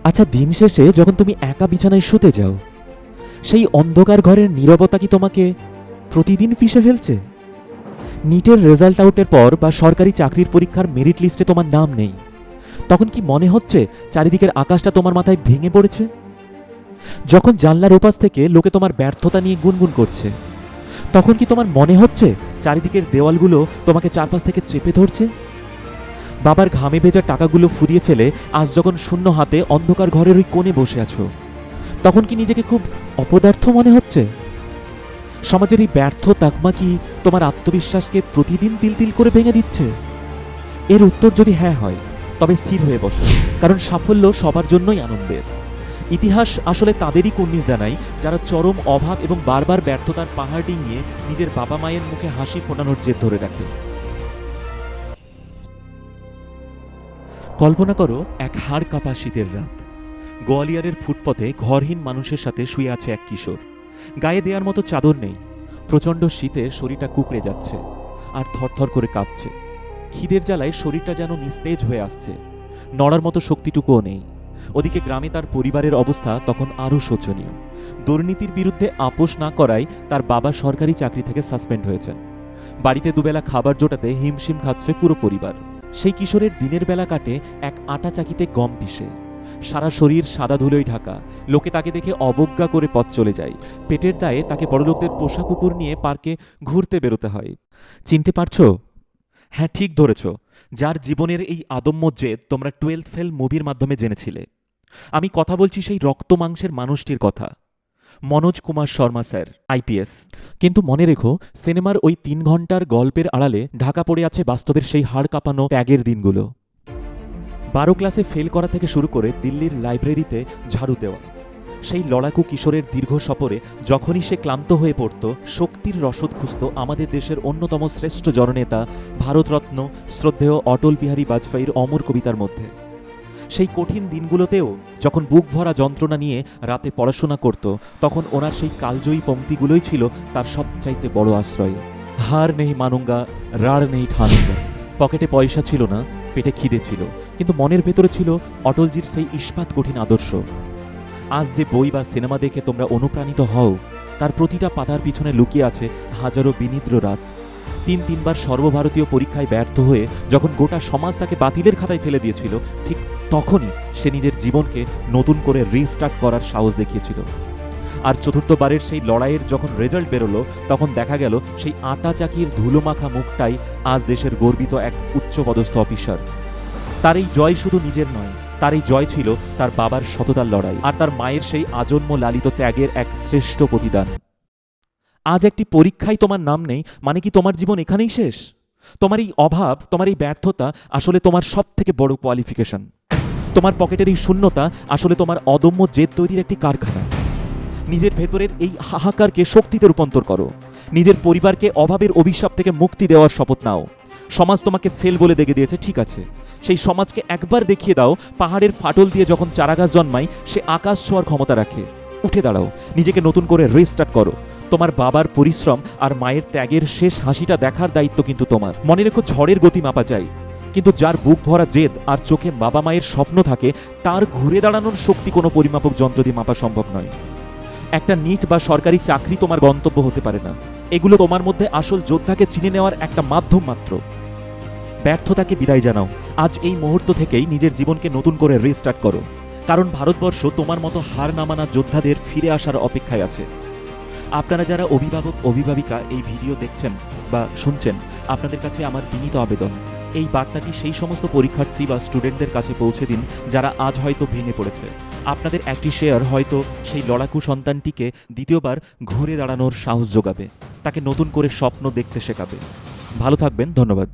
আচ্ছা, দিন শেষে যখন তুমি একা বিছানায় শুতে যাও, সেই অন্ধকার ঘরের নীরবতা কি তোমাকে প্রতিদিন পিষে ফেলছে? নিটের রেজাল্ট আউটের পর বা সরকারি চাকরির পরীক্ষার মেরিট লিস্টে তোমার নাম নেই, তখন কি মনে হচ্ছে চারিদিকের আকাশটা তোমার মাথায় ভেঙে পড়েছে? যখন জানলার ওপাশ থেকে লোকে তোমার ব্যর্থতা নিয়ে গুনগুন করছে, তখন কি তোমার মনে হচ্ছে চারিদিকের দেওয়ালগুলো তোমাকে চারপাশ থেকে চেপে ধরছে? বাবার ঘামে ভেজা টাকাগুলো ফুরিয়ে ফেলে আজ যখন শূন্য হাতে অন্ধকার ঘরের ওই কোণে বসে আছো, তখন কি নিজেকে খুব অপদার্থ মনে হচ্ছে? সমাজের এই ব্যর্থ তাকমা কি তোমার আত্মবিশ্বাসকে প্রতিদিন তিল তিল করে ভেঙে দিচ্ছে? এর উত্তর যদি হ্যাঁ হয়, তবে স্থির হয়ে বসো, কারণ সাফল্য সবার জন্যই আনন্দের। ইতিহাস আসলে তাদেরই কুর্নিশ জানায় যারা চরম অভাব এবং বারবার ব্যর্থতার পাহাড় ডিঙিয়ে নিজের বাবা মায়ের মুখে হাসি ফোটানোর জেদ ধরে রাখে। কল্পনা করো, এক হাড় কাঁপা শীতের রাত। গোয়ালিয়রের ফুটপথে ঘরহীন মানুষের সাথে শুয়ে আছে এক কিশোর। গায়ে দেওয়ার মতো চাদর নেই, প্রচণ্ড শীতে শরীরটা কুঁকড়ে যাচ্ছে আর থরথর করে কাঁপছে। খিদের জ্বালায় শরীরটা যেন নিস্তেজ হয়ে আসছে, নড়ার মতো শক্তিটুকুও নেই। ওদিকে গ্রামে তার পরিবারের অবস্থা তখন আরও শোচনীয়। দুর্নীতির বিরুদ্ধে আপোষ না করায় তার বাবা সরকারি চাকরি থেকে সাসপেন্ড হয়েছেন। বাড়িতে দুবেলা খাবার জোটাতে হিমশিম খাচ্ছে পুরো পরিবার। সেই কিশোরের দিনের বেলা কাটে এক আটা চাকিতে গম পিষে। সারা শরীর সাদা ধুলোয় ঢাকা, লোকে তাকে দেখে অবজ্ঞা করে পথ চলে যায়। পেটের দায়ে তাকে বড়লোকদের পোষা কুকুর নিয়ে পার্কে ঘুরতে বেরোতে হয়। চিনতে পারছো? হ্যাঁ, ঠিক ধরেছ, যার জীবনের এই আদম্য জেদ তোমরা 12th ফেল মুভির মাধ্যমে জেনেছিলে। আমি কথা বলছি সেই রক্ত মাংসের মানুষটির কথা, মনোজ কুমার শর্মা স্যার, আইপিএস। কিন্তু মনে রেখো, সিনেমার ওই 3 ঘন্টার গল্পের আড়ালে ঢাকা পড়ে আছে বাস্তবের সেই হাড় কাঁপানো ত্যাগের দিনগুলো। 12 ক্লাসে ফেল করা থেকে শুরু করে দিল্লির লাইব্রেরিতে ঝাড়ু দেওয়া, সেই লড়াকু কিশোরের দীর্ঘ সফরে যখনই সে ক্লান্ত হয়ে পড়ত, শক্তির রসদ খুঁজত আমাদের দেশের অন্যতম শ্রেষ্ঠ জননেতা ভারতরত্ন শ্রদ্ধেয় অটল বিহারী বাজপেয়ীর অমর কবিতার মধ্যে। সেই কঠিন দিনগুলোতেও যখন বুক ভরা যন্ত্রণা নিয়ে রাতে পড়াশোনা করত, তখন ওনার সেই কালজয়ী পংক্তিগুলোই ছিল তার সবচাইতে বড় আশ্রয়। হার নেই মানুঙ্গা, রাড় নেই ঠানুঙ্গা। পকেটে পয়সা ছিল না, পেটে খিদে ছিল, কিন্তু মনের ভেতরে ছিল অটলজির সেই ইস্পাত কঠিন আদর্শ। আজ যে বই বা সিনেমা দেখে তোমরা অনুপ্রাণিত হও, তার প্রতিটা পাতার পিছনে লুকিয়ে আছে হাজারো বিনিদ্র রাত। 3বার সর্বভারতীয় পরীক্ষায় ব্যর্থ হয়ে যখন গোটা সমাজ তাকে বাতিলের খাতায় ফেলে দিয়েছিল, ঠিক তখনই সে নিজের জীবনকে নতুন করে রিস্টার্ট করার সাহস দেখিয়েছিল। আর চতুর্থবারের সেই লড়াইয়ের যখন রেজাল্ট বেরোলো, তখন দেখা গেল সেই আটা চাকির ধুলোমাখা মুখটাই আজ দেশের গর্বিত এক উচ্চপদস্থ অফিসার। তার এই জয় শুধু নিজের নয়, তার এই জয় ছিল তার বাবার সততার লড়াই আর তার মায়ের সেই আজন্ম লালিত ত্যাগের এক শ্রেষ্ঠ প্রতিদান। আজ একটি পরীক্ষায় তোমার নাম নেই মানে কি তোমার জীবন এখানেই শেষ? তোমার এই অভাব, তোমার এই ব্যর্থতা আসলে তোমার সব থেকে বড় কোয়ালিফিকেশন। তোমার পকেটের এই শূন্যতা আসলে তোমার অদম্য জেদ তৈরির একটি কারখানা। নিজের ভেতরের এই হাহাকারকে শক্তিতে রূপান্তর করো। নিজের পরিবারকে অভাবের অভিশাপ থেকে মুক্তি দেওয়ার শপথ নাও। সমাজ তোমাকে ফেল বলে দেখে দিয়েছে, ঠিক আছে, সেই সমাজকে একবার দেখিয়ে দাও পাহাড়ের ফাটল দিয়ে যখন চারাগাছ জন্মায় সে আকাশ ছোঁয়ার ক্ষমতা রাখে। উঠে দাঁড়াও, নিজেকে নতুন করে রিস্টার্ট করো। তোমার বাবার পরিশ্রম আর মায়ের ত্যাগের শেষ হাসিটা দেখার দায়িত্ব কিন্তু তোমার। মনে রেখো, ঝড়ের গতি মাপা যায়, কিন্তু যার বুক ভরা জেদ আর চোখে বাবা মায়ের স্বপ্ন থাকে, তার ঘুরে দাঁড়ানোর শক্তি কোনো পরিমাপক যন্ত্র দিয়ে মাপা সম্ভব নয়। একটা নিট বা সরকারি চাকরি তোমার গন্তব্য হতে পারে না। এগুলো তোমার মধ্যে আসল যোদ্ধাকে চিনে নেওয়ার একটা মাধ্যম মাত্র। ব্যর্থতাকে বিদায় জানাও। আজ এই মুহূর্ত থেকেই নিজের জীবনকে নতুন করে রিস্টার্ট করো, কারণ ভারতবর্ষ তোমার মতো হার না মানা যোদ্ধাদের ফিরে আসার অপেক্ষায় আছে। আপনারা যারা অভিভাবক অভিভাবিকা এই ভিডিও দেখছেন বা শুনছেন, আপনাদের কাছে আমার বিনীত আবেদন, এই বার্তাটি সেই সমস্ত পরীক্ষার্থী বা স্টুডেন্টদের কাছে পৌঁছে দিন যারা আজ হয়তো ভেঙে পড়েছে। আপনাদের একটি শেয়ার হয়তো সেই লড়াকু সন্তানটিকে দ্বিতীয়বার ঘুরে দাঁড়ানোর সাহস যোগাবে, তাকে নতুন করে স্বপ্ন দেখতে শেখাবে। ভালো থাকবেন, ধন্যবাদ।